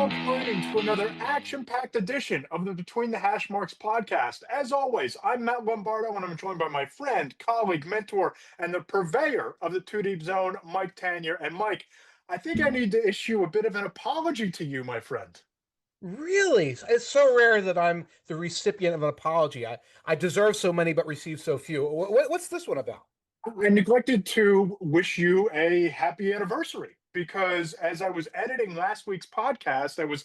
welcome right into another action-packed edition of the Between the Hashmarks podcast. As always, I'm Matt Lombardo, and I'm joined by my friend, colleague, mentor, and the purveyor of the Two Deep Zone, Mike Tanier. And Mike, I think I need to issue a bit of an apology to you, my friend. Really? It's so rare that I'm the recipient of an apology. I deserve so many, but receive so few. What's this one about? I neglected to wish you a happy anniversary because as I was editing last week's podcast, I was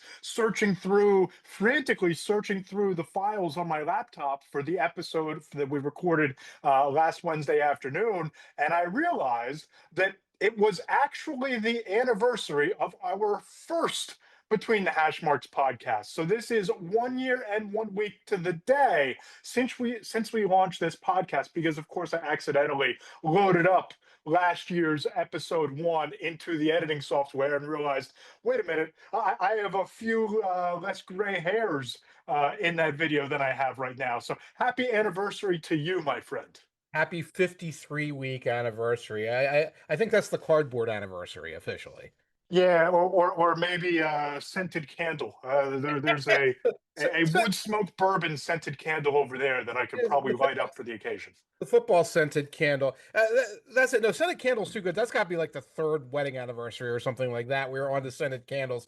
frantically searching through the files on my laptop for the episode that we recorded last Wednesday afternoon. And I realized that it was actually the anniversary of our first Between the Hashmarks podcast. So this is 1 year and 1 week to the day since we launched this podcast, because of course I accidentally loaded up last year's episode 1 into the editing software and realized, wait a minute, I have a few less gray hairs in that video than I have right now. So happy anniversary to you, my friend. Happy 53-week anniversary. I think that's the cardboard anniversary officially. Yeah, or maybe a scented candle. There's So, a so- wood smoked bourbon scented candle over there that I could probably the light football, up for the occasion. the football scented candle. That's it. No, scented candles too good. That's got to be like the third wedding anniversary or something like that. We were on the scented candles.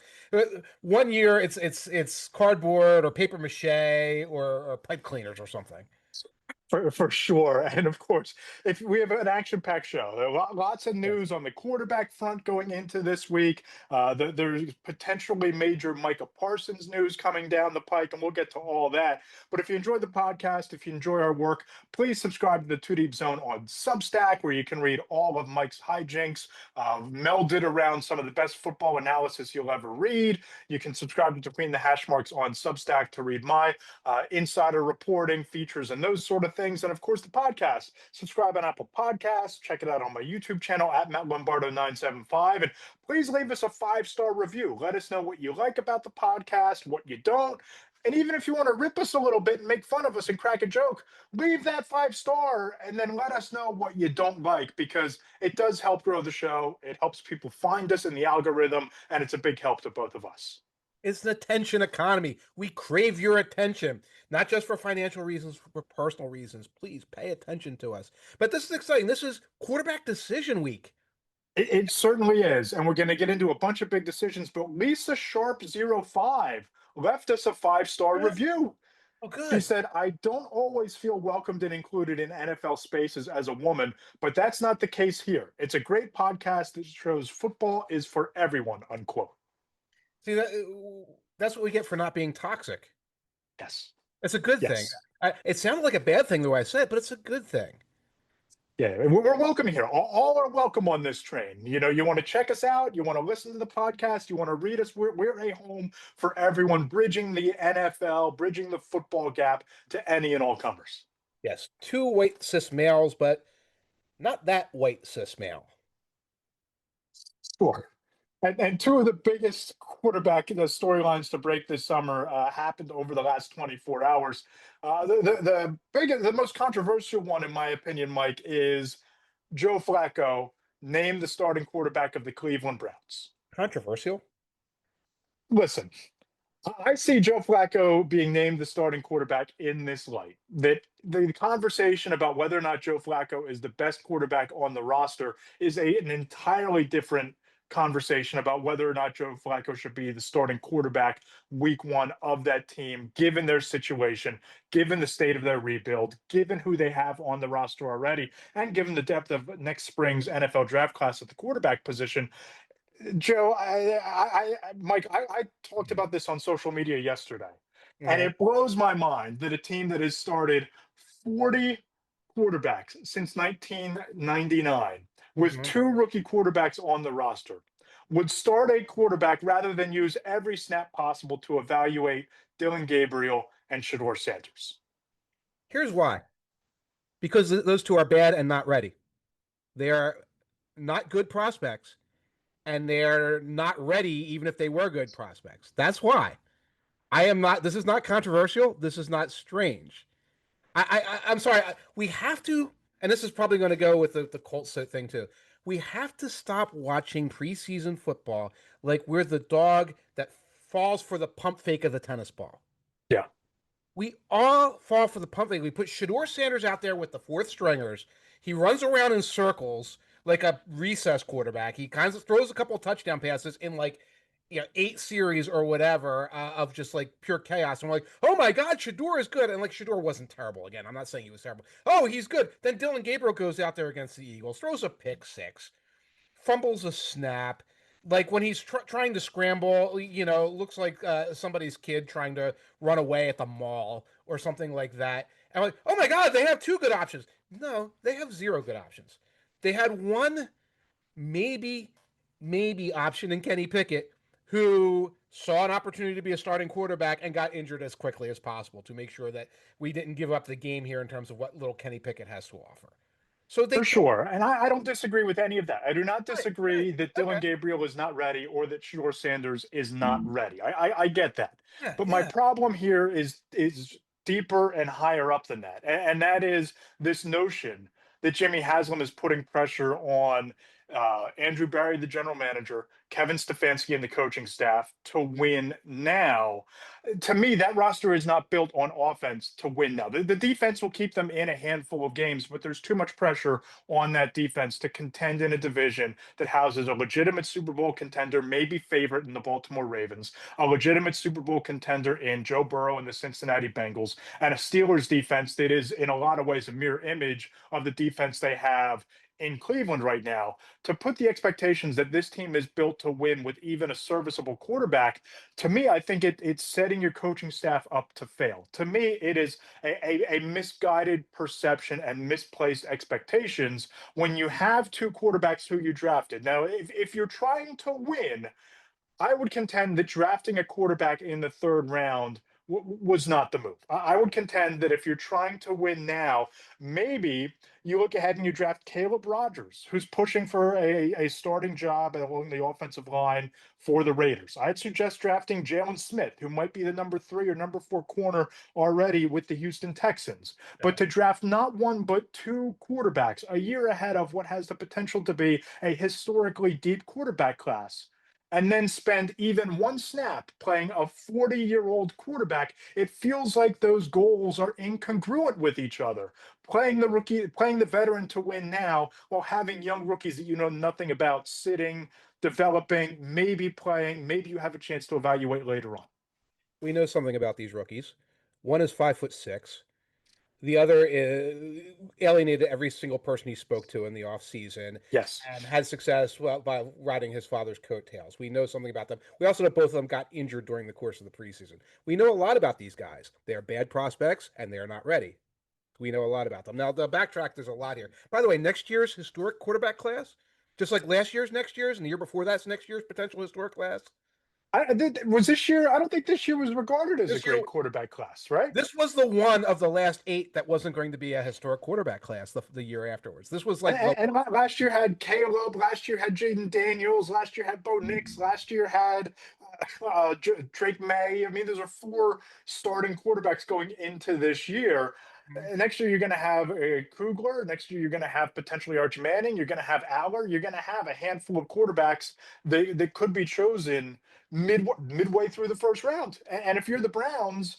1 year, it's cardboard or paper mache or pipe cleaners or something. For sure. And of course, if we have an action-packed show, there are lots of news on the quarterback front going into this week. There's potentially major Micah Parsons news coming down the pike, and we'll get to all that. But if you enjoy the podcast, if you enjoy our work, please subscribe to the Two Deep Zone on Substack, where you can read all of Mike's hijinks, melded around some of the best football analysis you'll ever read. You can subscribe to Between the Hashmarks on Substack to read my insider reporting, features, and those sort of things. And of course, the podcast. Subscribe on Apple Podcasts. Check it out on my YouTube channel at Matt Lombardo 975. And please leave us a 5-star review. Let us know what you like about the podcast, what you don't. And even if you want to rip us a little bit and make fun of us and crack a joke, leave that 5-star and then let us know what you don't like, because it does help grow the show. It helps people find us in the algorithm, and it's a big help to both of us. It's an attention economy. We crave your attention, not just for financial reasons, for personal reasons. Please pay attention to us. But this is exciting. This is quarterback decision week. It certainly is. And we're going to get into a bunch of big decisions. But Lisa Sharp05 left us a 5-star Good. review. Oh, She good. said, I don't always feel welcomed and included in NFL spaces as a woman, but that's not the case here. It's a great podcast that shows football is for everyone, unquote. See, that's what we get for not being toxic. Yes. It's a good thing. Yes. It sounded like a bad thing the way I said it, but it's a good thing. Yeah, we're welcome here. All are welcome on this train. You know, you want to check us out, you want to listen to the podcast, you want to read us. We're a home for everyone, bridging the NFL, bridging the football gap to any and all comers. Yes, two white cis males, but not that white cis male. Sure. And two of the biggest quarterback storylines to break this summer happened over the last 24 hours. The most controversial one, in my opinion, Mike, is Joe Flacco named the starting quarterback of the Cleveland Browns. Controversial? Listen, I see Joe Flacco being named the starting quarterback in this light. That the conversation about whether or not Joe Flacco is the best quarterback on the roster is an entirely different conversation about whether or not Joe Flacco should be the starting quarterback week 1 of that team, given their situation, given the state of their rebuild, given who they have on the roster already, and given the depth of next spring's NFL draft class at the quarterback position. Joe, Mike, I talked about this on social media yesterday, and Mhm. it blows my mind that a team that has started 40 quarterbacks since 1999, with Mhm. 2 rookie quarterbacks on the roster, would start a quarterback rather than use every snap possible to evaluate Dillon Gabriel and Shedeur Sanders. Here's why. Because those two are bad and not ready. They are not good prospects, and they're not ready, even if they were good prospects. That's why. I am not. This is not controversial. This is not strange. I'm sorry. We have to, and this is probably going to go with the Colts thing too. We have to stop watching preseason football like we're the dog that falls for the pump fake of the tennis ball. Yeah. We all fall for the pump fake. We put Shedeur Sanders out there with the fourth stringers. He runs around in circles like a recess quarterback. He kind of throws a couple of touchdown passes in like 8 series or whatever of just like pure chaos. I'm like, oh my God, Shedeur is good. And like Shedeur wasn't terrible. Again, I'm not saying he was terrible. Oh, he's good. Then Dillon Gabriel goes out there against the Eagles, throws a pick six, fumbles a snap. Like when he's trying to scramble, looks like somebody's kid trying to run away at the mall or something like that. And I'm like, oh my God, they have 2 good options. No, they have 0 good options. They had one maybe option in Kenny Pickett, who saw an opportunity to be a starting quarterback and got injured as quickly as possible to make sure that we didn't give up the game here in terms of what little Kenny Pickett has to offer. So they For sure. And I don't disagree with any of that. I do not right, disagree that okay, Dillon Gabriel is not ready or that Shedeur Sanders is not ready. I get that. yeah, But my yeah. problem here is deeper and higher up than that. And that is this notion that Jimmy Haslam is putting pressure on Andrew Barry, the general manager, Kevin Stefanski, and the coaching staff to win now. To me, that roster is not built on offense to win now. The defense will keep them in a handful of games, but there's too much pressure on that defense to contend in a division that houses a legitimate Super Bowl contender, maybe favorite in the Baltimore Ravens, a legitimate Super Bowl contender in Joe Burrow and the Cincinnati Bengals, and a Steelers defense that is in a lot of ways a mirror image of the defense they have in Cleveland right now. To put the expectations that this team is built to win with even a serviceable quarterback, to me, I think it's setting your coaching staff up to fail. To me, it is a misguided perception and misplaced expectations when you have 2 quarterbacks who you drafted. Now, if you're trying to win, I would contend that drafting a quarterback in the 3rd round was not the move. I would contend that if you're trying to win now, maybe you look ahead and you draft Caleb Rogers, who's pushing for a starting job along the offensive line for the Raiders. I'd suggest drafting Jalen Smith, who might be the number 3 or number 4 corner already with the Houston Texans. Yeah. But to draft not 1, but 2 quarterbacks a year ahead of what has the potential to be a historically deep quarterback class, and then spend even 1 snap playing a 40-year-old quarterback, it feels like those goals are incongruent with each other. Playing the veteran to win now while having young rookies that you know nothing about sitting, developing, maybe playing, maybe you have a chance to evaluate later on. We know something about these rookies. One is 5'6". The other is alienated every single person he spoke to in the offseason Yes. and had success by riding his father's coattails. We know something about them. We also know both of them got injured during the course of the preseason. We know a lot about these guys. They are bad prospects and they are not ready. We know a lot about them. Now, the backtrack, there's a lot here. By the way, next year's historic quarterback class, just like last year's next year's and the year before that's next year's potential historic class. Was this year? I don't think this year was regarded as a This year, great quarterback class, right? this was the one of the last 8 that wasn't going to be a historic quarterback class the year afterwards. This was like And last year had Caleb. Last year had Jaden Daniels. Last year had Bo Nix. Last year had Drake May. I mean, those are 4 starting quarterbacks going into this year. Next year, you're going to have Kugler. Next year, you're going to have potentially Arch Manning. You're going to have Aller. You're going to have a handful of quarterbacks that could be chosen midway through the 1st round. And if you're the Browns,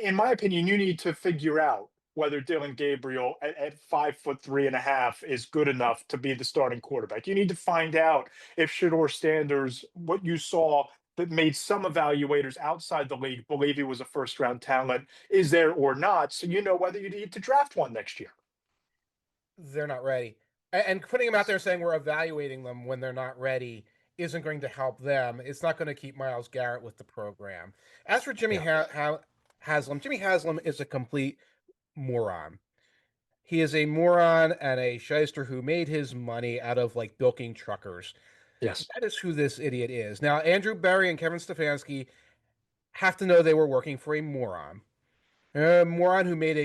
in my opinion, you need to figure out whether Dillon Gabriel at 5'3.5" is good enough to be the starting quarterback. You need to find out if Shedeur Sanders, what you saw that made some evaluators outside the league believe he was a 1st-round talent, is there or not, so you know whether you need to draft one next year. they're not ready. And putting them out there saying we're evaluating them when they're not ready isn't going to help them. It's not going to keep Myles Garrett with the program. As for Jimmy Haslam, Jimmy Haslam is a complete moron. He is a moron and a shyster who made his money out of like bilking truckers. Yes. That is who this idiot is. Now, Andrew Berry and Kevin Stefanski have to know they were working for a moron. A moron who made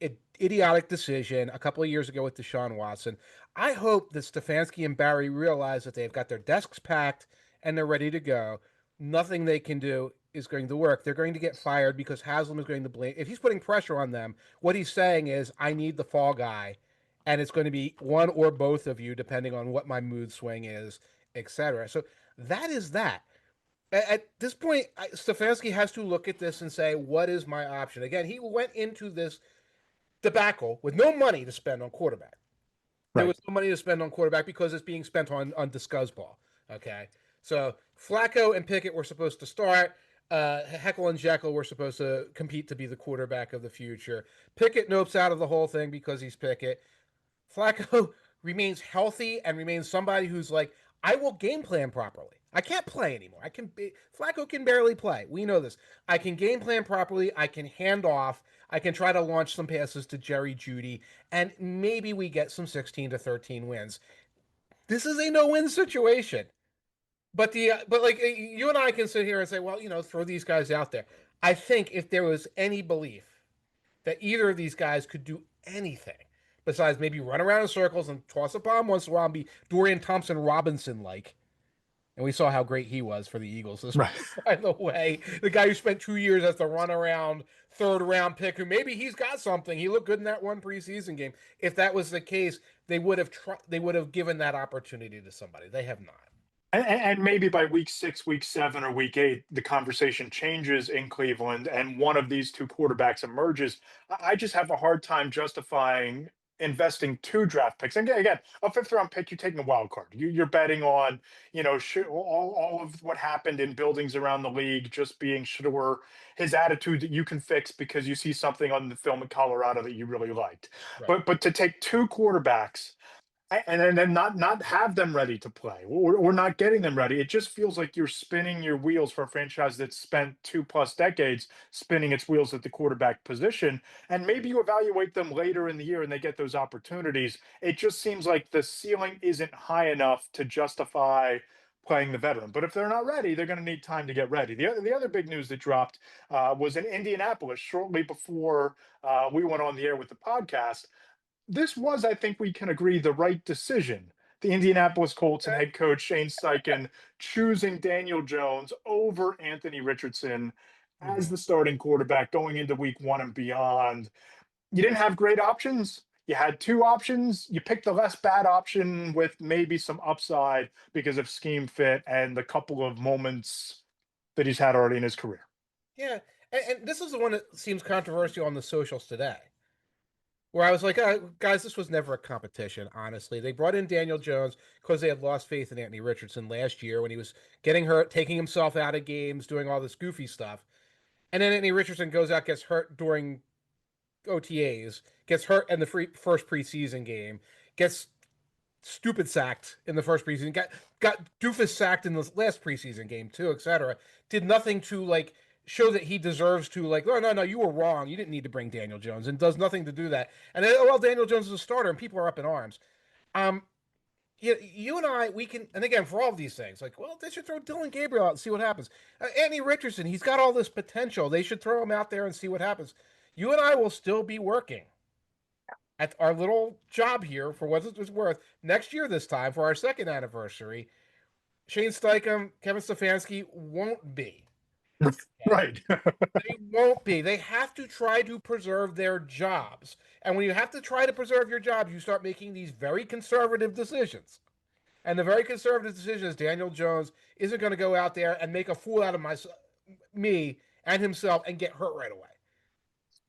a idiotic decision a couple of years ago with Deshaun Watson. I hope that Stefanski and Barry realize that they've got their desks packed and they're ready to go. Nothing they can do is going to work. They're going to get fired because Haslam is going to blame. If he's putting pressure on them, what he's saying is, I need the fall guy, and it's going to be one or both of you, depending on what my mood swing is, etc. So that is that. At this point, Stefanski has to look at this and say, what is my option? Again, he went into this debacle with no money to spend on quarterback. There Right. was no money to spend on quarterback because it's being spent on discuss ball. Okay, so Flacco and Pickett were supposed to start. Heckle and Jekyll were supposed to compete to be the quarterback of the future. Pickett nopes out of the whole thing because he's Pickett. Flacco remains healthy and remains somebody who's like, I will game plan properly. I can't play anymore. Flacco can barely play. We know this. I can game plan properly. I can hand off. I can try to launch some passes to Jerry Jeudy, and maybe we get some 16-13 wins. This is a no-win situation. But like you and I can sit here and say, well, throw these guys out there. I think if there was any belief that either of these guys could do anything besides maybe run around in circles and toss a bomb once in a while and be Dorian Thompson Robinson like. And we saw how great he was for the Eagles this Right. week, by the way. The guy who spent 2 years as the runaround third round pick, who maybe he's got something. He looked good in that one preseason game. If that was the case, they would have given that opportunity to somebody. They have not. And maybe by week 6, week 7, or week 8, the conversation changes in Cleveland, and one of these two quarterbacks emerges. I just have a hard time justifying investing 2 draft picks. And again, a 5th round pick, you're taking a wild card. You're betting on, all of what happened in buildings around the league just being Shedeur, his attitude that you can fix because you see something on the film in Colorado that you really liked. Right. But to take 2 quarterbacks and then not have them ready to play, or not getting them ready, it just feels like you're spinning your wheels for a franchise that's spent 2+ decades spinning its wheels at the quarterback position. And maybe you evaluate them later in the year and they get those opportunities. It just seems like the ceiling isn't high enough to justify playing the veteran. But if they're not ready, they're going to need time to get ready. The other big news that dropped was in Indianapolis shortly before we went on the air with the podcast. This was, I think we can agree, the right decision. The Indianapolis Colts and head coach Shane Steichen choosing Daniel Jones over Anthony Richardson as Mm-hmm. the starting quarterback going into week 1 and beyond. You didn't have great options. You had 2 options. You picked the less bad option with maybe some upside because of scheme fit and the couple of moments that he's had already in his career. Yeah, and this is the one that seems controversial on the socials today, where I was like, guys, this was never a competition, honestly. They brought in Daniel Jones because they had lost faith in Anthony Richardson last year when he was getting hurt, taking himself out of games, doing all this goofy stuff. And then Anthony Richardson goes out, gets hurt during OTAs, gets hurt in the first preseason game, gets stupid sacked in the first preseason, got doofus sacked in the last preseason game too, etc. Did nothing to like show that he deserves to like, oh no, you were wrong. You didn't need to bring Daniel Jones, and does nothing to do that. And then, oh well, Daniel Jones is a starter, and people are up in arms. Um, you and I, we can, and again, for all of these things, like, well, they should throw Dillon Gabriel out and see what happens. Anthony Richardson, he's got all this potential. They should throw him out there and see what happens. You and I will still be working at our little job here for what it's worth next year this time for our second anniversary. Shane Steichen, Kevin Stefanski won't be. Okay? Right. They won't be. They have to try to preserve their jobs. And when you have to try to preserve your job, you start making these very conservative decisions. And the very conservative decision is Daniel Jones isn't going to go out there and make a fool out of me and himself and get hurt right away.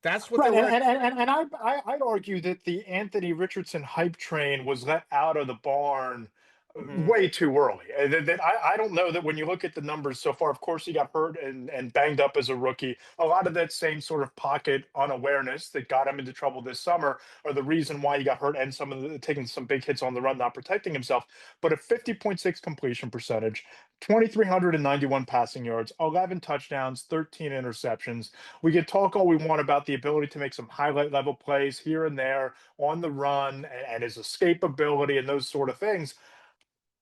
That's what Right, they're and I'd argue that the Anthony Richardson hype train was let out of the barn Mhm. way too early. I don't know that when you look at the numbers so far. Of course, he got hurt and banged up as a rookie. A lot of that same sort of pocket unawareness that got him into trouble this summer are the reason why he got hurt, and some of the taking some big hits on the run, not protecting himself. But a 50.6 completion percentage, 2,391 passing yards, 11 touchdowns, 13 interceptions. We could talk all we want about the ability to make some highlight level plays here and there on the run, and his escapability and those sort of things.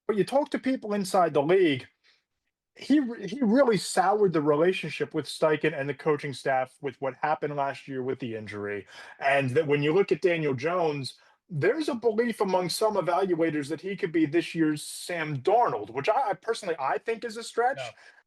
But you talk to people inside the league, he really soured the relationship with Steichen and the coaching staff with what happened last year with the injury. And that when you look at Daniel Jones, there's a belief among some evaluators that he could be this year's Sam Darnold, which I personally I think is a no, stretch.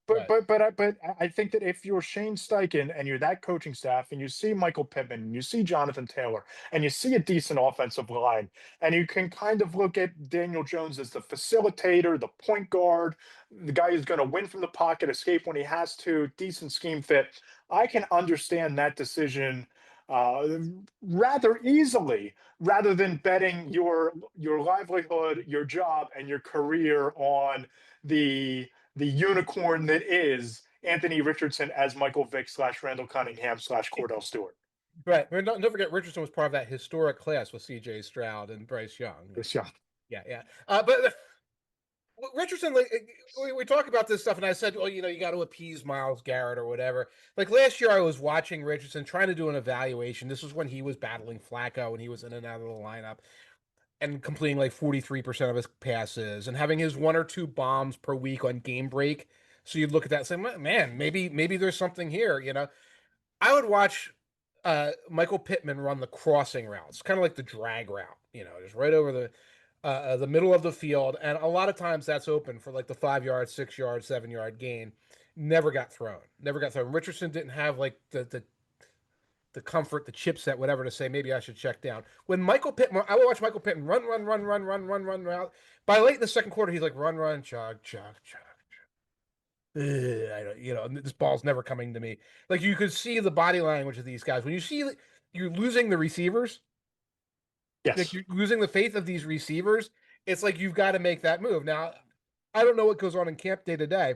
But Right. I think that if you're Shane Steichen and you're that coaching staff and you see Michael Pittman and you see Jonathan Taylor and you see a decent offensive line and you can kind of look at Daniel Jones as the facilitator, the point guard, the guy who's going to win from the pocket, escape when he has to, decent scheme fit, I can understand that decision uh, rather easily, rather than betting your livelihood, your job, and your career on the unicorn that is Anthony Richardson as Michael Vick slash Randall Cunningham slash Cordell Stewart. Right. I mean, don't forget Richardson was part of that historic class with C.J. Stroud and Bryce Young. Yes, yeah. Yeah, yeah. But Richardson, like we talk about this stuff, and I said, well, you got to appease Myles Garrett or whatever. Like last year, I was watching Richardson trying to do an evaluation. This was when he was battling Flacco, and he was in and out of the lineup and completing like 43% of his passes and having his one or two bombs per week on game break. So you'd look at that and say, man, maybe there's something here. I would watch Michael Pittman run the crossing routes, kind of like the drag route, just right over the middle of the field, and a lot of times that's open for like the 5 yard, 6 yard, 7 yard gain. Never got thrown. Never got thrown. Richardson didn't have like the comfort, the chipset, whatever, to say maybe I should check down. When Michael Pittman, I would watch Michael Pittman run. By late in the second quarter, he's like run, chug. I don't, this ball's never coming to me. Like you could see the body language of these guys when you see you're losing the receivers, like Yes. you're losing the faith of these receivers. It's like you've got to make that move. Now, I don't know what goes on in camp day to day.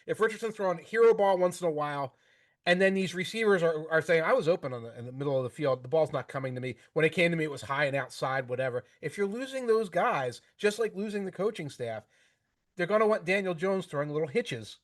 If Richardson's throwing hero ball once in a while, and then these receivers are saying, I was open in the middle of the field, the ball's not coming to me. When it came to me, it was high and outside, whatever. If you're losing those guys, just like losing the coaching staff, they're going to want Daniel Jones throwing little hitches,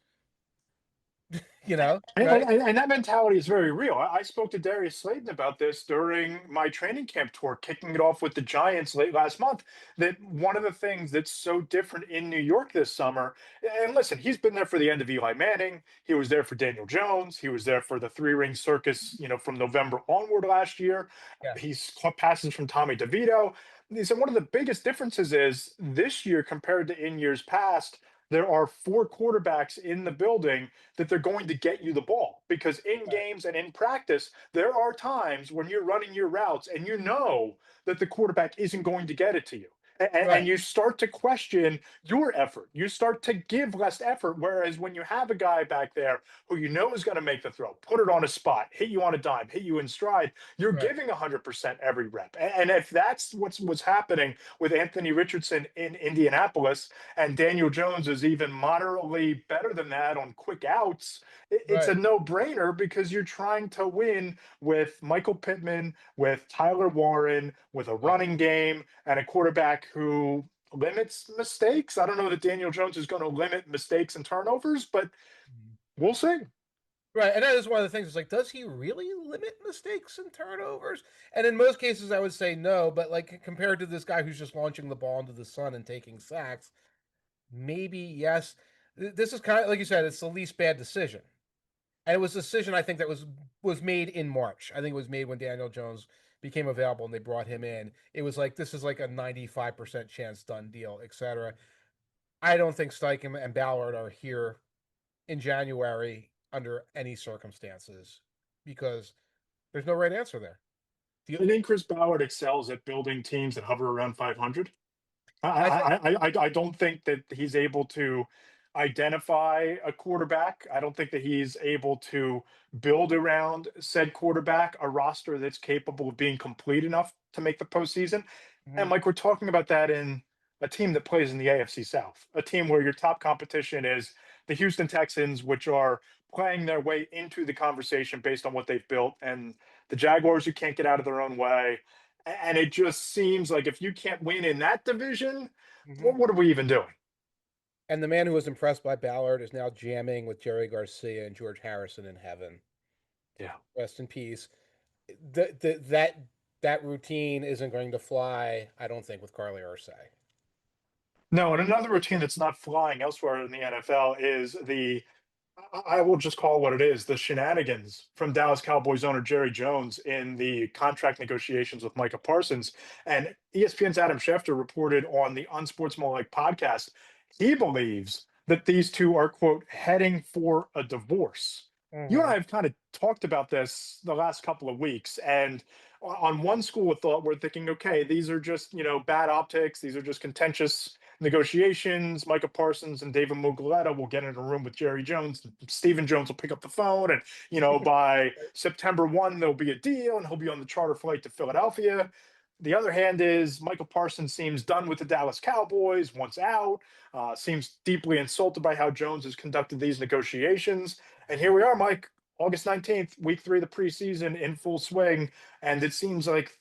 right? And that mentality is very real. I spoke to Darius Slayton about this during my training camp tour, kicking it off with the Giants late last month. That one of the things that's so different in New York this summer, and listen, he's been there for the end of Eli Manning. He was there for Daniel Jones. He was there for the three-ring circus, from November onward last year. Yeah. He's caught passes from Tommy DeVito. He said one of the biggest differences is this year compared to in years past, there are four quarterbacks in the building that they're going to get you the ball, because in Right. games and in practice, there are times when you're running your routes and you know that the quarterback isn't going to get it to you. And Right. you start to question your effort. You start to give less effort. Whereas when you have a guy back there who you know is going to make the throw, put it on a spot, hit you on a dime, hit you in stride, you're Right. giving 100% every rep. And if that's what's happening with Anthony Richardson in Indianapolis, and Daniel Jones is even moderately better than that on quick outs, it's Right. a no-brainer because you're trying to win with Michael Pittman, with Tyler Warren, with a Right. running game, and a quarterback who limits mistakes. I don't know that Daniel Jones is going to limit mistakes and turnovers, but Mhm. we'll see. Right. And that is one of the things. It's like, does he really limit mistakes and turnovers? And in most cases, I would say no. But like compared to this guy who's just launching the ball into the sun and taking sacks, maybe yes. This is kind of like you said, it's the least bad decision. And it was a decision I think that was made in March. I think it was made when Daniel Jones became available and they brought him in. It was like this is like a 95% chance done deal, etc. I don't think Steichen and Ballard are here in January under any circumstances because there's no right answer there. I think Chris Ballard excels at building teams that hover around 500. I think I don't think that he's able to identify a quarterback. I don't think that he's able to build around said quarterback a roster that's capable of being complete enough to make the postseason. And mhm, like we're talking about that in a team that plays in the AFC South, a team where your top competition is the Houston Texans, which are playing their way into the conversation based on what they've built, and the Jaguars who can't get out of their own way. And it just seems like if you can't win in that division, mhm. what are we even doing? And the man who was impressed by Ballard is now jamming with Jerry Garcia and George Harrison in heaven. Yeah. Rest in peace. That routine isn't going to fly, I don't think, with Carly Ursay. No, and another routine that's not flying elsewhere in the NFL is I will just call it what it is, the shenanigans from Dallas Cowboys owner Jerry Jones in the contract negotiations with Micah Parsons. And ESPN's Adam Schefter reported on the Unsportsmanlike podcast, he believes that these two are, quote, heading for a divorce. You and I Mhm. have kind of talked about this the last couple of weeks. And on one school of thought, we're thinking, okay, these are just, bad optics. These are just contentious negotiations. Micah Parsons and David Muguleta will get in a room with Jerry Jones. Stephen Jones will pick up the phone. And, by September 1, there'll be a deal and he'll be on the charter flight to Philadelphia. The other hand is Michael Parsons seems done with the Dallas Cowboys, wants out, seems deeply insulted by how Jones has conducted these negotiations. And here we are, Mike, August 19th, week 3 of the preseason in full swing. And it seems like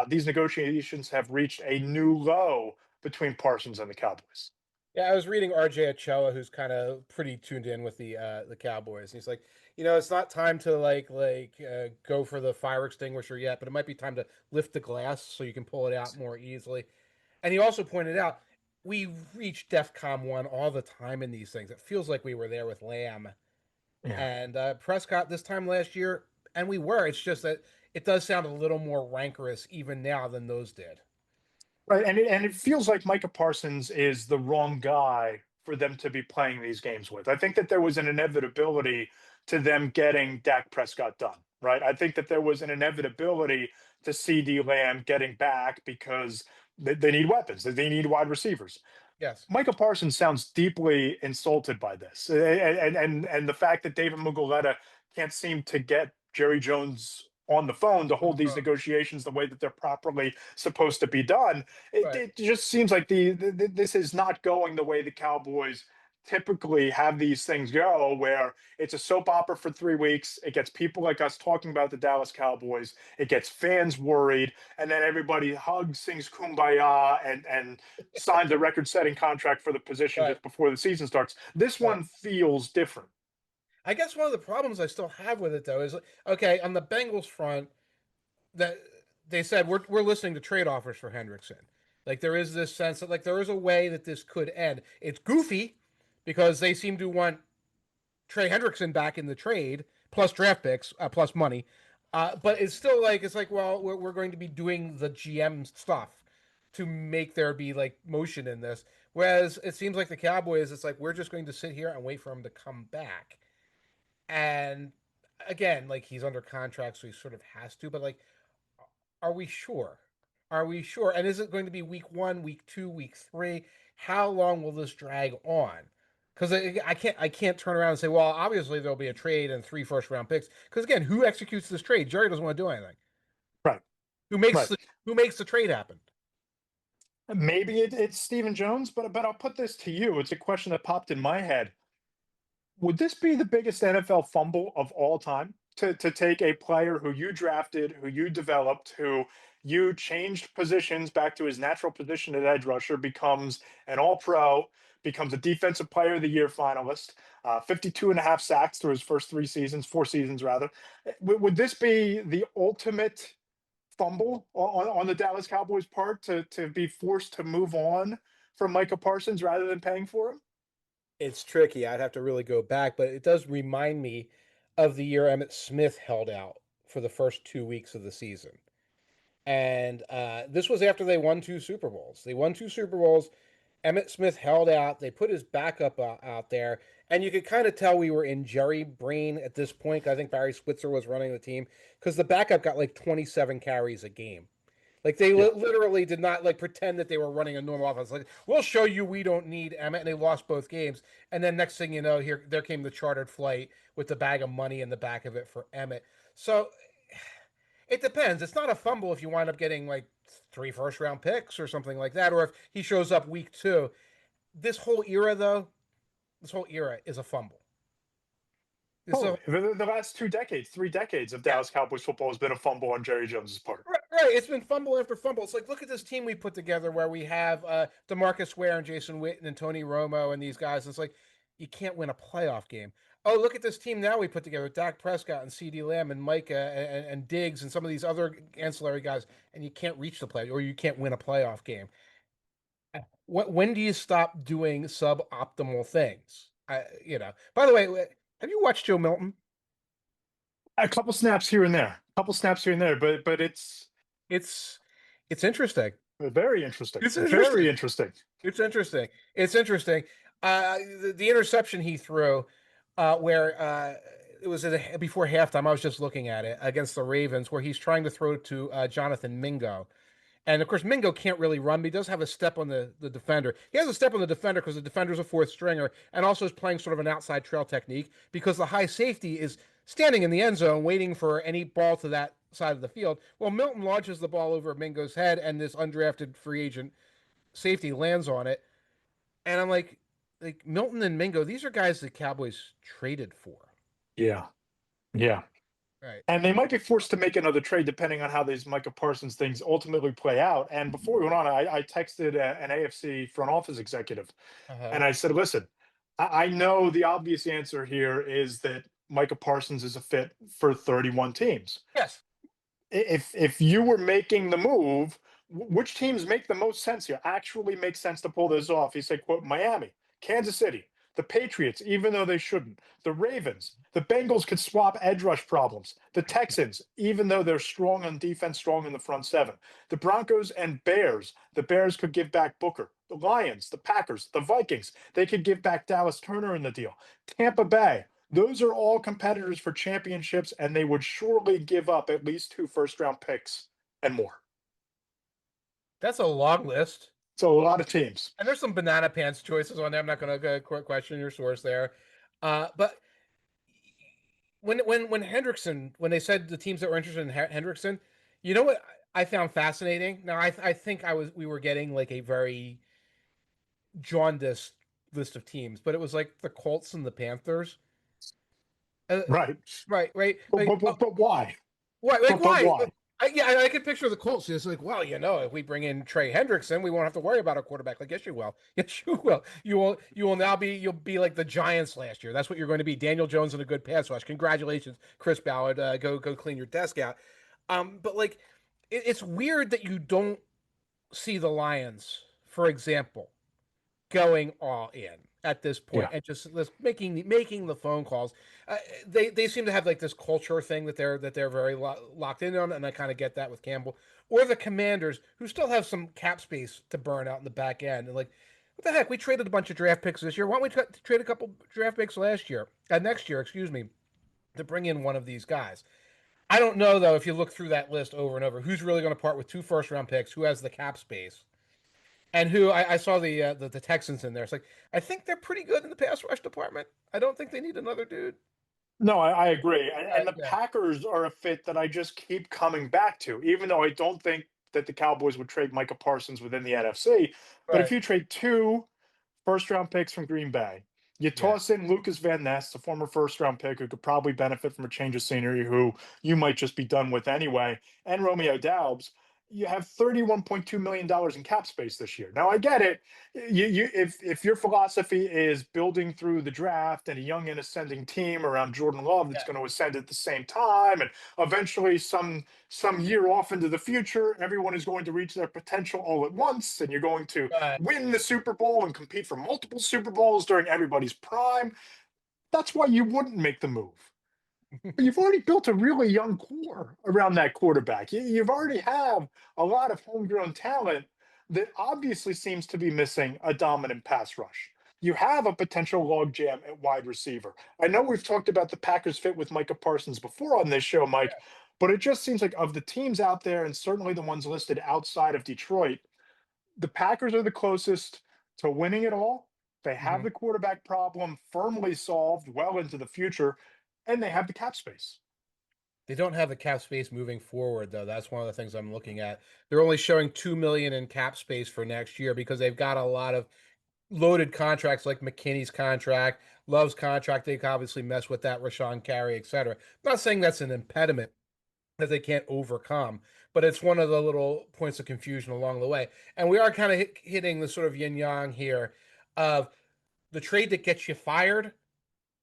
these negotiations have reached a new low between Parsons and the Cowboys. Yeah, I was reading RJ Achella, who's kind of pretty tuned in with the Cowboys, and he's like, it's not time to go for the fire extinguisher yet, but it might be time to lift the glass so you can pull it out more easily. And he also pointed out we reach DEFCON 1 all the time in these things. It feels like we were there with Lamb Yeah. and Prescott this time last year, and we were. It's just that it does sound a little more rancorous even now than those did. Right, and it feels like Micah Parsons is the wrong guy for them to be playing these games with. I think that there was an inevitability to them getting Dak Prescott done, right? I think that there was an inevitability to CD Lamb getting back because they need weapons, they need wide receivers. Yes. Micah Parsons sounds deeply insulted by this, and the fact that David Muguleta can't seem to get Jerry Jones on the phone to On hold the these phone. negotiations the way that they're properly supposed to be done. It, Right. it just seems like this is not going the way the Cowboys typically have these things go, where it's a soap opera for 3 weeks. It gets people like us talking about the Dallas Cowboys. It gets fans worried, and then everybody hugs, sings "Kumbaya," and signs a record-setting contract for the position Right. just before the season starts. This Right. one feels different. I guess one of the problems I still have with it though is okay, on the Bengals front, that they said we're listening to trade offers for Hendrickson. Like there is this sense that there is a way that this could end. It's goofy because they seem to want Trey Hendrickson back in the trade plus draft picks plus money. But it's still it's like, well, we're going to be doing the GM stuff to make there be motion in this. Whereas it seems like the Cowboys, it's like we're just going to sit here and wait for him to come back. And again, he's under contract, so he sort of has to. But are we sure? Are we sure? And is it going to be week 1, week 2, week 3? How long will this drag on? Because I can't turn around and say, well, obviously there'll be a trade and 3 first-round picks. Because again, who executes this trade? Jerry doesn't want to do anything. Right, Who makes right. the trade happen? Maybe it's Stephen Jones, but I'll put this to you. It's a question that popped in my head. Would this be the biggest NFL fumble of all time? To take a player who you drafted, who you developed, who you changed positions back to his natural position at edge rusher, becomes an all pro, becomes a defensive player of the year finalist, 52 and a half sacks through his first 3 seasons, 4 seasons rather. Would this be the ultimate fumble on the Dallas Cowboys part to be forced to move on from Micah Parsons rather than paying for him? It's tricky. I'd have to really go back, but it does remind me of the year Emmett Smith held out for the first 2 weeks of the season. And this was after they won 2 Super Bowls. They won 2 Super Bowls. Emmett Smith held out. They put his backup out there, and you could kind of tell we were in Jerry brain at this point. I think Barry Switzer was running the team because the backup got 27 carries a game. They Yeah. literally did not pretend that they were running a normal offense. We'll show you we don't need Emmett, and they lost both games. And then next thing you know, there came the chartered flight with the bag of money in the back of it for Emmett. So it depends. It's not a fumble if you wind up getting 3 first-round picks or something like that, or if he shows up week 2. This whole era, though, is a fumble. Totally. The last 2 decades, 3 decades of Yeah. Dallas Cowboys football has been a fumble on Jerry Jones's part. Right. It's been fumble after fumble. It's look at this team we put together where we have DeMarcus Ware and Jason Witten and Tony Romo and these guys. It's you can't win a playoff game. Oh, look at this team now we put together: Dak Prescott and CD Lamb and Micah and Diggs and some of these other ancillary guys, and you can't reach the play or you can't win a playoff game. When do you stop doing suboptimal things? By the way, have you watched Joe Milton? A couple snaps here and there, but It's it's interesting. very interesting. It's interesting. Very interesting. It's interesting. It's interesting. The interception he threw, where it was before halftime. I was just looking at it against the Ravens, where he's trying to throw to Jonathan Mingo. And of course, Mingo can't really run, but he does have a step on the defender. He has a step on the defender because the defender's a fourth stringer and also is playing sort of an outside trail technique because the high safety is standing in the end zone waiting for any ball to that side of the field. Well, Milton launches the ball over Mingo's head, and this undrafted free agent safety lands on it. And I'm like Milton and Mingo, these are guys the Cowboys traded for. Yeah. Yeah. Right. And they might be forced to make another trade depending on how these Micah Parsons things ultimately play out. And before we went on, I texted an AFC front office executive Uh-huh. and I said, listen, I know the obvious answer here is that Micah Parsons is a fit for 31 teams. Yes. If you were making the move, which teams make the most sense here? Actually makes sense to pull this off. He said, quote, Miami, Kansas City, the Patriots, even though they shouldn't, the Ravens, the Bengals could swap edge rush problems, the Texans, even though they're strong on defense, strong in the front seven, the Broncos and Bears, the Bears could give back Booker, the Lions, the Packers, the Vikings, they could give back Dallas Turner in the deal, Tampa Bay, those are all competitors for championships, and they would surely give up at least 2 first-round picks and more. That's a long list. So a lot of teams. And there's some banana pants choices on there. I'm not going to question your source there. But when Hendrickson, when they said the teams that were interested in Hendrickson, you know what I found fascinating? Now I think we were getting like a very jaundiced list of teams, but it was like the Colts and the Panthers. Right. Right. But why? Like But why? why? I can picture the Colts. It's like, well, if we bring in Trey Hendrickson, we won't have to worry about a quarterback. Like, yes, you will. Yes, you will. You will now you'll be like the Giants last year. That's what you're going to be. Daniel Jones and a good pass rush. Congratulations, Chris Ballard. Go clean your desk out. But like, it's weird that you don't see the Lions, for example, going all in at this point Yeah. and just making the phone calls. They seem to have like this culture thing that they're very locked in on, and I kind of get that with Campbell or the Commanders who still have some cap space to burn out in the back end. And like, what the heck? We traded a bunch of draft picks this year. Why don't we trade a couple draft picks next year, excuse me, to bring in one of these guys? I don't know though if you look through that list over and over, who's really going to part with 2 first-round picks, who has the cap space. And who I saw the Texans in there. It's like I think they're pretty good in the pass rush department. I don't think they need another dude. No, I agree. And the Yeah. Packers are a fit that I just keep coming back to, even though I don't think that the Cowboys would trade Micah Parsons within the NFC. But if Right. you trade 2 first-round picks from Green Bay, you Yeah. toss in Lucas Van Ness, a former first-round pick who could probably benefit from a change of scenery, who you might just be done with anyway, and Romeo Doubs, you have $31.2 million in cap space this year. Now I get it. If your philosophy is building through the draft and a young and ascending team around Jordan Love that's Yeah. going to ascend at the same time, and eventually some year off into the future, everyone is going to reach their potential all at once, and you're going to Right. win the Super Bowl and compete for multiple Super Bowls during everybody's prime. That's why you wouldn't make the move. But you've already built a really young core around that quarterback. You've already have a lot of homegrown talent that obviously seems to be missing a dominant pass rush. You have a potential logjam at wide receiver. I know we've talked about the Packers fit with Micah Parsons before on this show, Mike, but it just seems like of the teams out there, and certainly the ones listed outside of Detroit, the Packers are the closest to winning it all. They have Mhm. the quarterback problem firmly solved well into the future, and they have the cap space. They don't have the cap space moving forward, though. That's one of the things I'm looking at. They're only showing 2 million in cap space for next year because they've got a lot of loaded contracts like McKinney's contract, Love's contract. They can obviously mess with that, Rashawn Carey, etc. I'm not saying that's an impediment that they can't overcome, but it's one of the little points of confusion along the way. And we are kind of hitting the sort of yin yang here of the trade that gets you fired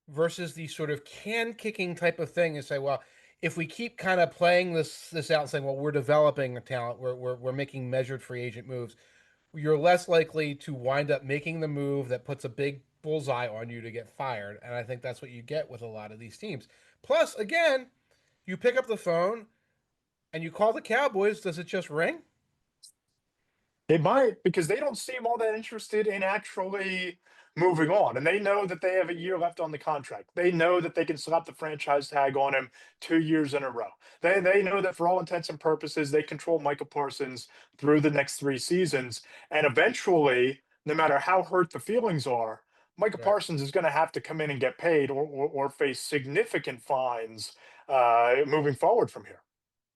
versus the sort of can kicking type of thing and say, well, if we keep kind of playing this out and saying, well, we're developing a talent, we're making measured free agent moves, you're less likely to wind up making the move that puts a big bullseye on you to get fired. And I think that's what you get with a lot of these teams. Plus, again, you pick up the phone and you call the Cowboys, does it just ring? It might, because they don't seem all that interested in actually moving on. And they know that they have a year left on the contract. They know that they can slap the franchise tag on him 2 years in a row. They know that for all intents and purposes, they control Micah Parsons through the next 3 seasons. And eventually, no matter how hurt the feelings are, Micah Right. Parsons is going to have to come in and get paid, or face significant fines moving forward from here.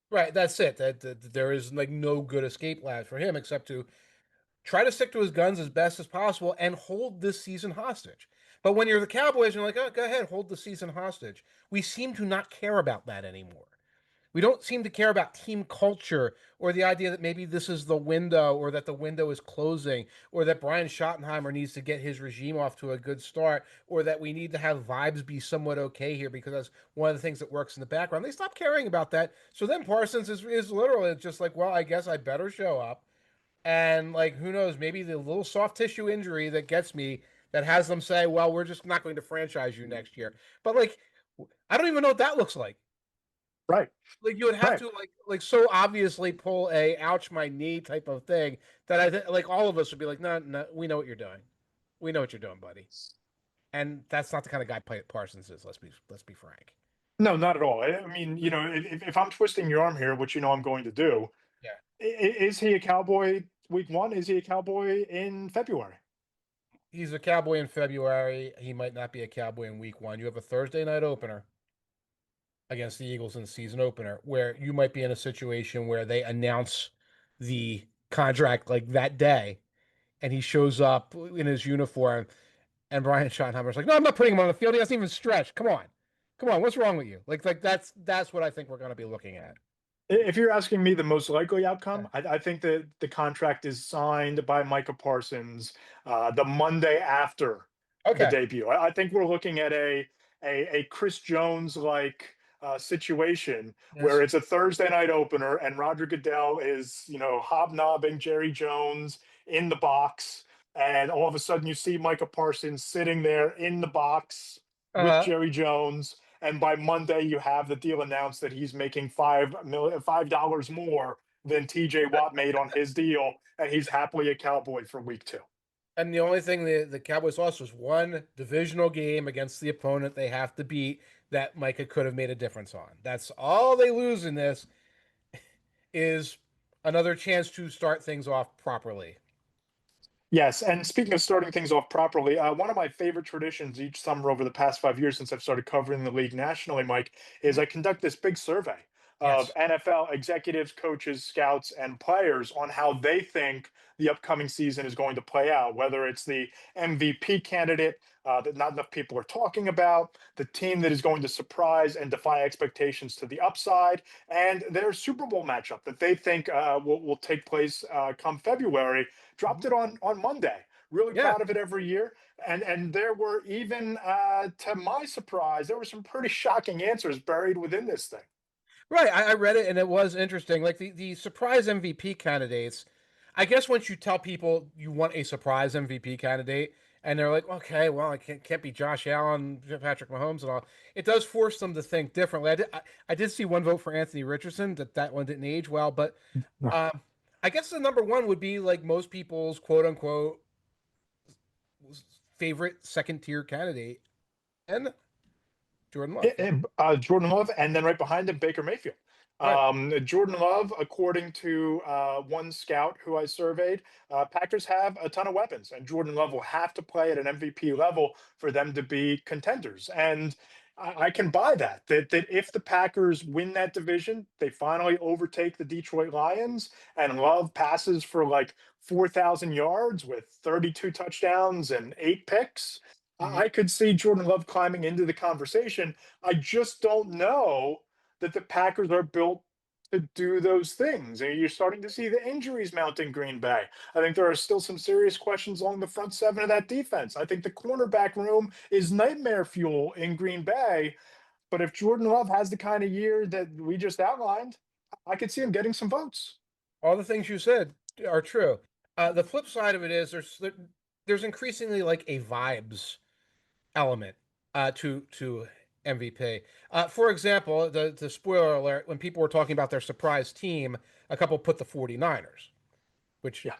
Right. That's it. That there is like no good escape latch for him except to try to stick to his guns as best as possible and hold this season hostage. But when you're the Cowboys, you're like, oh, go ahead, hold the season hostage. We seem to not care about that anymore. We don't seem to care about team culture or the idea that maybe this is the window or that the window is closing or that Brian Schottenheimer needs to get his regime off to a good start or that we need to have vibes be somewhat okay here because that's one of the things that works in the background. They stop caring about that. So then Parsons is literally just like, well, I guess I better show up. And like, who knows, maybe the little soft tissue injury that gets me that has them say, well, we're just not going to franchise you next year. But like, I don't even know what that looks like. Right. Like you would have Right. to like so obviously pull a ouch my knee type of thing that like all of us would be like, no, no, we know what you're doing. We know what you're doing, buddy. And that's not the kind of guy Parsons is. Let's be frank. No, not at all. I mean, if I'm twisting your arm here, which I'm going to do, Yeah. is he a Cowboy week one? Is he a Cowboy in February? He's a Cowboy in February. He might not be a Cowboy in week one. You have a Thursday night opener against the Eagles in the season opener, where you might be in a situation where they announce the contract like that day, and he shows up in his uniform, and Brian Schottenheimer's like, "No, I'm not putting him on the field. He hasn't even stretched. Come on, what's wrong with you?" Like that's what I think we're going to be looking at. If you're asking me the most likely Yeah. outcome, I think that the contract is signed by Micah Parsons the Monday after the Okay. debut. I think we're looking at a Chris Jones like situation where Yes. it's a Thursday night opener and Roger Goodell is hobnobbing Jerry Jones in the box, and all of a sudden you see Micah Parsons sitting there in the box with Uh, Jerry Jones, and by Monday you have the deal announced that he's making $5 more than TJ Watt made on his deal, and he's happily a Cowboy for week two. and the only thing the Cowboys lost was one divisional game against the opponent they have to beat that Micah could have made a difference on. That's all they lose in this is another chance to start things off properly. Yes, and speaking of starting things off properly, one of my favorite traditions each summer over the past 5 years since I've started covering the league nationally, Mike, is Mhm. I conduct this big survey of Yes. NFL executives, coaches, scouts, and players on how they think the upcoming season is going to play out, whether it's the MVP candidate that not enough people are talking about, the team that is going to surprise and defy expectations to the upside, and their Super Bowl matchup that they think will take place come February. Dropped Mhm. it on Monday. Really Yeah. proud of it every year. And there were even, to my surprise, there were some pretty shocking answers buried within this thing. Right. I read it and it was interesting. Like the surprise MVP candidates, I guess once you tell people you want a surprise MVP candidate and they're like, okay, well, I can't be Josh Allen, Patrick Mahomes and all, it does force them to think differently. I did see one vote for Anthony Richardson, that one didn't age well, but No. um, I guess the number one would be like most people's quote unquote favorite second tier candidate and Jordan Love. Yeah. Jordan Love, and then right behind him, Baker Mayfield. Right. Jordan Love, according to one scout who I surveyed, Packers have a ton of weapons, and Jordan Love will have to play at an MVP level for them to be contenders. And I can buy that. That if the Packers win that division, they finally overtake the Detroit Lions, and Love passes for like 4,000 yards with 32 touchdowns and 8 picks. Mhm. I could see Jordan Love climbing into the conversation. I just don't know that the Packers are built to do those things. And you're starting to see the injuries mount in Green Bay. I think there are still some serious questions along the front seven of that defense. I think the cornerback room is nightmare fuel in Green Bay. But if Jordan Love has the kind of year that we just outlined, I could see him getting some votes. All the things you said are true. The flip side of it is there's increasingly like a vibes element to MVP. For example, the spoiler alert, when people were talking about their surprise team, a couple put the 49ers, which Yeah.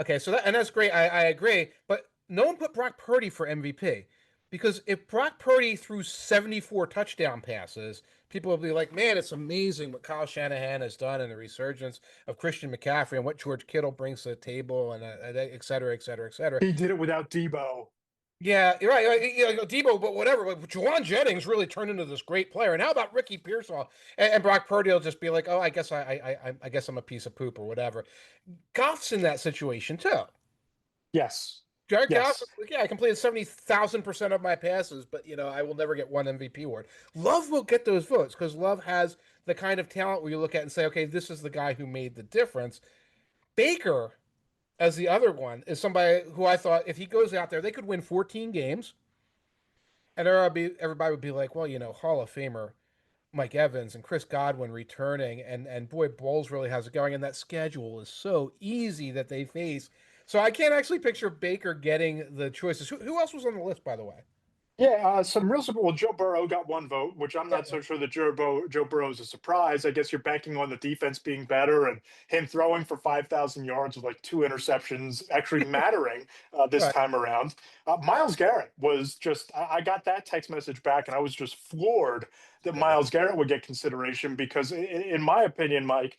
Okay, so that's great. I agree, but no one put Brock Purdy for MVP because if Brock Purdy threw 74 touchdown passes, people will be like, "Man, it's amazing what Kyle Shanahan has done and the resurgence of Christian McCaffrey and what George Kittle brings to the table and et cetera, et cetera, et cetera." He did it without Debo. Yeah, you're right. Yeah, Debo, but whatever. But Juwan Jennings really turned into this great player. And how about Ricky Pearsall and Brock Purdy will just be like, "Oh, I guess I guess I'm a piece of poop or whatever." Goff's in that situation too. Yes. Jared Goff, Yes. yeah, I completed 70,000% of my passes, but I will never get one MVP award. Love will get those votes because Love has the kind of talent where you look at and say, okay, this is the guy who made the difference. Baker, as the other one, is somebody who I thought if he goes out there, they could win 14 games, and everybody would be like, well, Hall of Famer Mike Evans and Chris Godwin returning, and boy, Bowles really has it going, and that schedule is so easy that they face. So I can't actually picture Baker getting the choices. Who else was on the list, by the way? Yeah, some real simple. Well, Joe Burrow got one vote, which I'm Yeah, not yeah. so sure that Joe Burrow is a surprise. I guess you're banking on the defense being better and him throwing for 5,000 yards with like two interceptions actually mattering this Right. time around. Miles Garrett was just, I got that text message back and I was just floored that Yeah. Miles Garrett would get consideration because, in my opinion, Mike,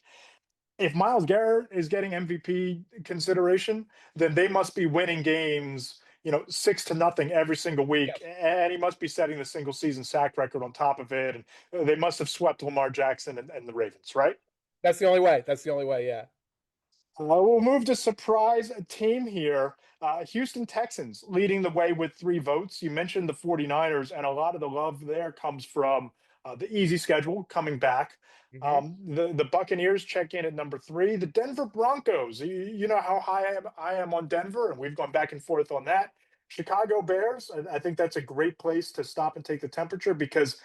if Miles Garrett is getting MVP consideration, then they must be winning games, 6-0 every single week, Yes. and he must be setting the single season sack record on top of it. And they must have swept Lamar Jackson and the Ravens, right? That's the only way. That's the only way. Yeah. We'll move to surprise team here. Houston Texans leading the way with 3 votes. You mentioned the 49ers, and a lot of the love there comes from the easy schedule coming back. Hmm. The Buccaneers check in at number 3. The Denver Broncos, you know how high I am on Denver, and we've gone back and forth on that. Chicago Bears, I think that's a great place to stop and take the temperature because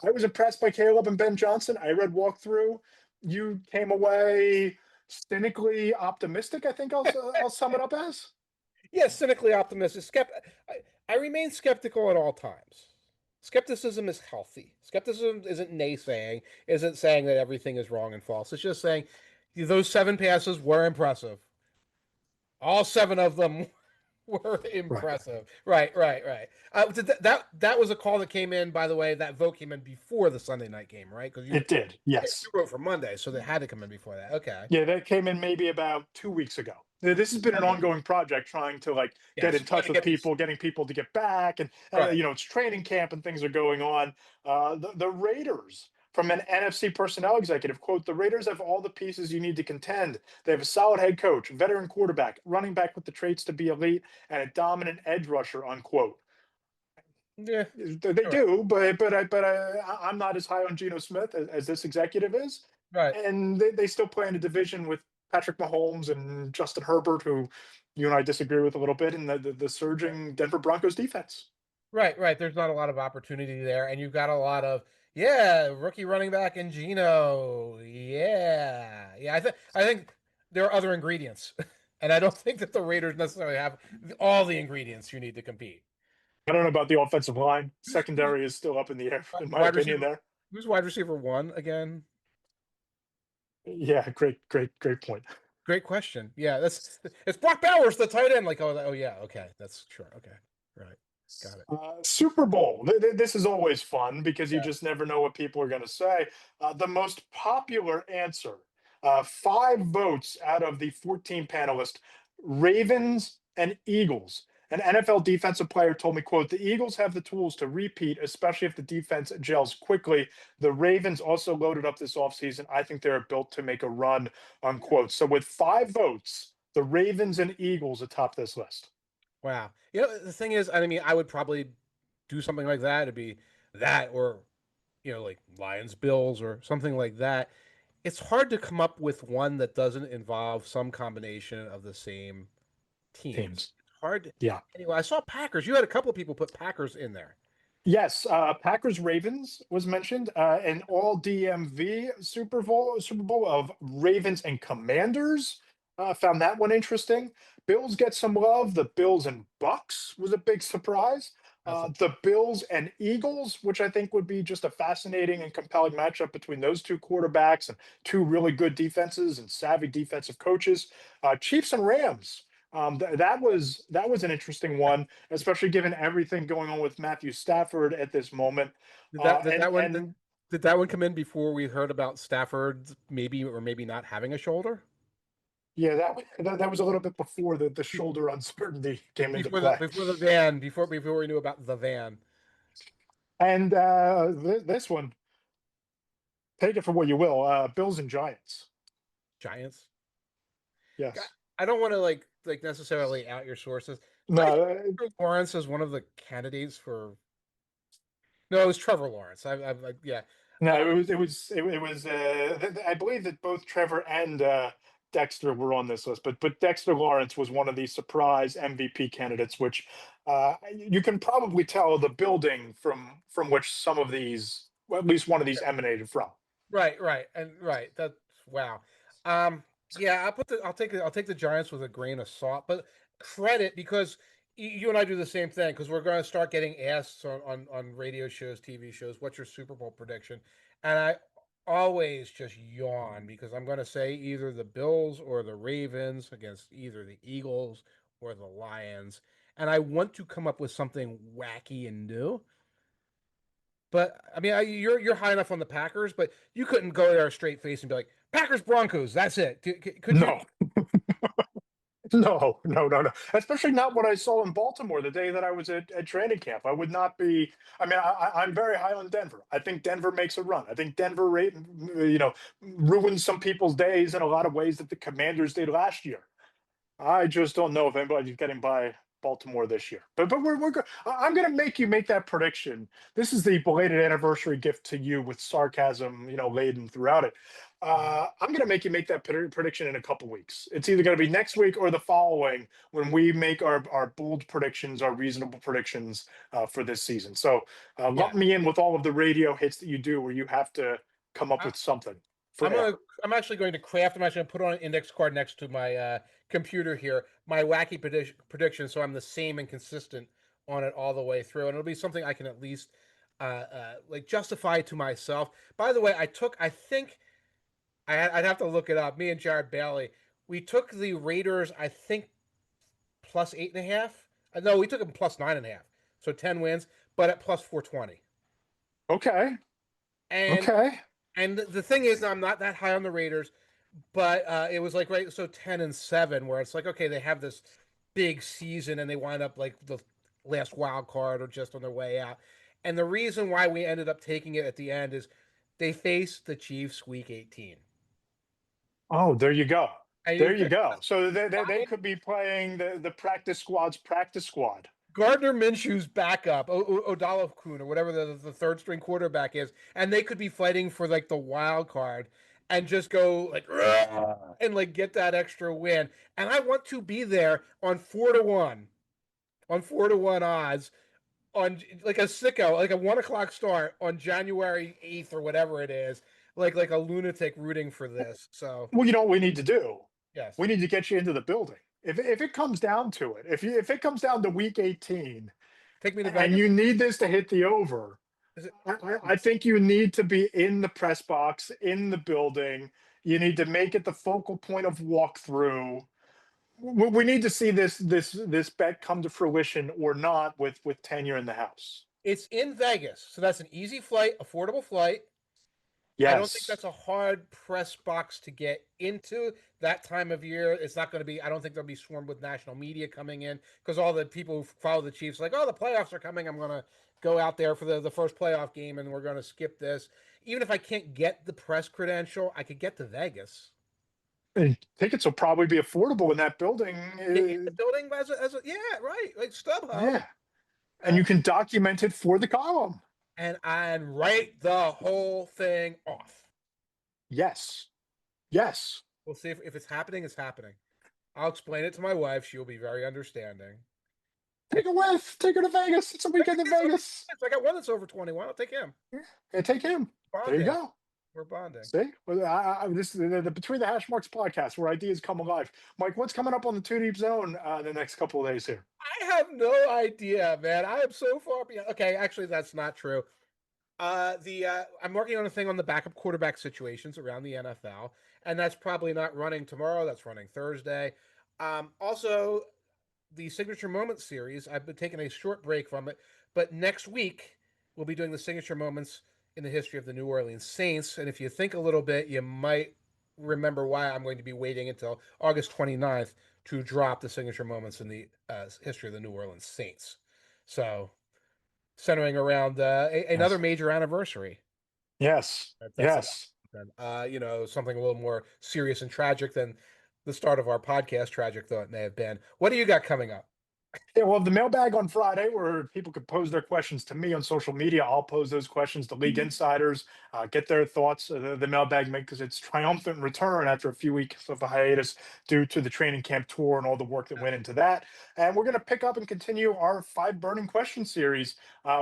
I was impressed by Caleb and Ben Johnson. I read walkthrough. You came away cynically optimistic. I think I'll sum it up as. Yeah. Cynically optimistic. I remain skeptical at all times. Skepticism is healthy. Skepticism isn't naysaying, isn't saying that everything is wrong and false. It's just saying those 7 passes were impressive. All 7 of them were Right. impressive. Right, right, right. That was a call that came in. By the way, that vote came in before the Sunday night game, right? Because It did. you Yes. wrote for Monday, so they had to come in before that. Okay. Yeah, that came in maybe about 2 weeks ago. This has been an Okay. ongoing project trying to like get Yes, in you got touch to with get these people, getting people to get back, and right. it's training camp and things are going on. The Raiders, from an NFC personnel executive, quote: "The Raiders have all the pieces you need to contend. They have a solid head coach, veteran quarterback, running back with the traits to be elite, and a dominant edge rusher." Unquote. Yeah. They All right. do, I'm not as high on Geno Smith as this executive is, Right. and they still play in a division with Patrick Mahomes and Justin Herbert, who you and I disagree with a little bit, in the surging Denver Broncos defense. Right. Right. There's not a lot of opportunity there, and you've got a lot of rookie running back in Gino. Yeah. Yeah. I think there are other ingredients, and I don't think that the Raiders necessarily have all the ingredients you need to compete. I don't know about the offensive line. Who's Secondary is still up in the air, in my wide opinion. receiver? There, Who's wide receiver 1 again? yeah, great point. Great question. Yeah, it's Brock Bowers, the tight end. Like, oh yeah, okay, that's sure. Okay, right, got it. Super Bowl. This is always fun because you Yeah, just never know what people are going to say. The most popular answer, 5 votes out of the 14 panelists: Ravens and Eagles. An NFL defensive player told me, quote, "The Eagles have the tools to repeat, especially if the defense gels quickly. The Ravens also loaded up this offseason. I think they're built to make a run," unquote. So with 5 votes, the Ravens and Eagles atop this list. wow. The thing is, I mean, I would probably do something like that. It'd be that, or like Lions Bills or something like that. It's hard to come up with one that doesn't involve some combination of the same teams. Teams. It's hard. Yeah. Anyway, I saw Packers. You had a couple of people put Packers in there. Yes, Packers Ravens was mentioned. An all DMV Super Bowl of Ravens and Commanders. Found that one interesting. Bills get some love. The Bills and Bucks was a big surprise. That's a The Bills and Eagles, which I think would be just a fascinating and compelling matchup between those two quarterbacks and two really good defenses and savvy defensive coaches. Chiefs and Rams. That was an interesting one, especially given everything going on with Matthew Stafford at this moment. Did that did And that one did that one come in before we heard about Stafford maybe or maybe not having a shoulder? yeah, that was a little bit before the shoulder uncertainty came into play. Before the van, before we knew about the van. And this one, take it for what you will. Bills and Giants. Giants. Yes. I don't want to like necessarily out your sources. I No, think Lawrence is one of the candidates for. No, it was Trevor Lawrence. Yeah. no. Uh, It was. I believe that both Trevor and Dexter were on this list, but Dexter Lawrence was one of the surprise MVP candidates, which you can probably tell the building from which some of these, well, at least one of these, emanated from. right. That's wow. Um, yeah, I'll take the Giants with a grain of salt, but credit because you and I do the same thing because we're going to start getting asked on radio shows, TV shows, what's your Super Bowl prediction? And I always just yawn because I'm going to say either the Bills or the Ravens against either the Eagles or the Lions, and I want to come up with something wacky and new. But I mean, you're high enough on the Packers, but you couldn't go there straight face and be like Packers Broncos. That's it. Could you? No, no. Especially not what I saw in Baltimore the day that I was at training camp. I would not be. I mean, I'm very high on Denver. I think Denver makes a run. I think Denver, ruins some people's days in a lot of ways that the Commanders did last year. I just don't know if anybody's getting by Baltimore this year. But we're go- I'm going to make you make that prediction. This is the belated anniversary gift to you with sarcasm, laden throughout it. I'm going to make you make that prediction in a couple weeks. It's either going to be next week or the following when we make our bold predictions, our reasonable predictions for this season. So Yeah. lump me in with all of the radio hits that you do, where you have to come up I, with something for I'm air. gonna. I'm actually going to craft. I'm actually going to put on an index card next to my computer here. My wacky prediction, so I'm the same and consistent on it all the way through, and it'll be something I can at least like justify to myself. By the way, I think I'd have to look it up. Me and Jared Bailey, we took the Raiders. I think plus 8.5. No, we took them plus 9.5. So 10 wins, but at plus 420. Okay. And Okay. and the thing is, I'm not that high on the Raiders, but it was like right, so 10-7, where it's like okay, they have this big season and they wind up like the last wild card or just on their way out. And the reason why we ended up taking it at the end is they faced the Chiefs week 18. Oh, there you go. And There you you could go. So they find could be playing the practice squad's practice squad. Gardner Minshew's backup, Odalakun, or whatever the third string quarterback is, and they could be fighting for like the wild card and just go like "Rah!" and like get that extra win. And I want to be there on 4-1, on 4-1 odds on like a sicko, like a 1 o'clock start on January 8th or whatever it is, like a lunatic rooting for this. So Well, you know what we need to do? yes, We need to get you into the building. If it comes down to it, if it comes down to week 18 take me to and Vegas. you need this to hit the over, Is it? I think you need to be in the press box, in the building. You need to make it the focal point of walkthrough. We need to see this bet come to fruition or not with tenure in the house. It's in Vegas, so that's an easy flight, affordable flight. I don't think Yes. that's a hard press box to get into that time of year. It's not going to be, I don't think they'll be swarmed with national media coming in because all the people who follow the Chiefs, like, oh, the playoffs are coming. I'm going to go out there for the first playoff game and we're going to skip this. Even if I can't get the press credential, I could get to Vegas. And tickets will probably be affordable in that building. Get in the building yeah, right. Like StubHub. Yeah. And Uh, you can document it for the column. and write the whole thing off. Yes. Yes. We'll see if it's happening, it's happening. I'll explain it to my wife. She'll be very understanding. Take a whiff. Take her to Vegas. It's a weekend in Vegas. I got one that's over 21. I'll take him. And take him. There you Bonding. go. We're bonding. See? Well, this is the Between the Hashmarks podcast where ideas come alive. Mike, what's coming up on the Two Deep Zone the next couple of days here? I have no idea, man. I am so far behind. Okay, actually, that's not true. I'm working on a thing on the backup quarterback situations around the NFL, and that's probably not running tomorrow. That's running Thursday. Also, the Signature Moments series, I've been taking a short break from it, but next week we'll be doing the Signature Moments in the history of the New Orleans Saints. And if you think a little bit, you might remember why I'm going to be waiting until August 29th to drop the Signature Moments in the history of the New Orleans Saints. So, centering around another Yes. major anniversary. Yes. That's Yes. something a little more serious and tragic than the start of our podcast, tragic though it may have been. What do you got coming up? Yeah, well, the mailbag on Friday, where people could pose their questions to me on social media. I'll pose those questions to league insiders, get their thoughts. The mailbag makes its triumphant return after a few weeks of a hiatus due to the training camp tour and all the work that went into that. And we're going to pick up and continue our 5 burning question series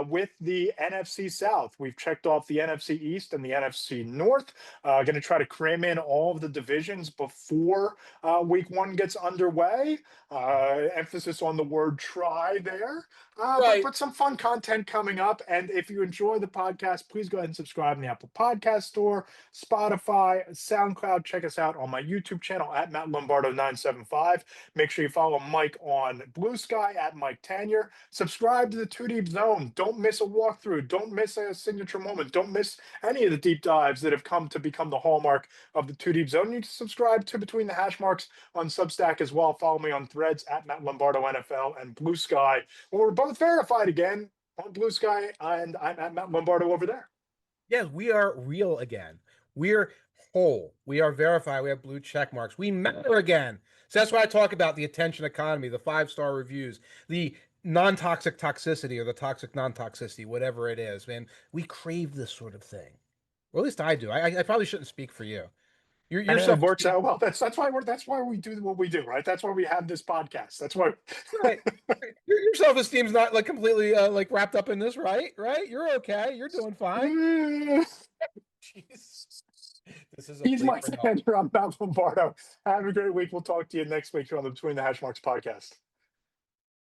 with the NFC South. We've checked off the NFC East and the NFC North. Going to try to cram in all of the divisions before week 1 gets underway. Emphasis on the word try there. Right. But some fun content coming up. And if you enjoy the podcast, please go ahead and subscribe in the Apple Podcast Store, Spotify, SoundCloud. Check us out on my YouTube channel at Matt Lombardo 975. Make sure you follow Mike on Blue Sky at Mike Tanier. Subscribe to the Two Deep Zone. Don't miss a walkthrough. Don't miss a signature moment. Don't miss any of the deep dives that have come to become the hallmark of the Two Deep Zone. You can subscribe to Between the Hashmarks on Substack as well. Follow me on Threads at Matt Lombardo NFL and Blue Sky. Well, we're both verified again on Blue Sky, and I'm at Matt Lombardo over there. Yes, we are real again. We're whole. We are verified. We have blue check marks. We matter again. So that's why I talk about the attention economy, the 5-star reviews, the non-toxic toxicity or the toxic non-toxicity, whatever it is. Man, we crave this sort of thing. Or at least I do. I probably shouldn't speak for you. Your And it self works out well. That's why we do what we do, right? That's why we have this podcast. That's why. right. Your self esteem's not like completely like wrapped up in this, right? Right? You're okay. You're doing fine. Jeez. This is a He's plea my for help. friend. I'm Matt Lombardo. Have a great week. We'll talk to you next week here on the Between the Hashmarks podcast.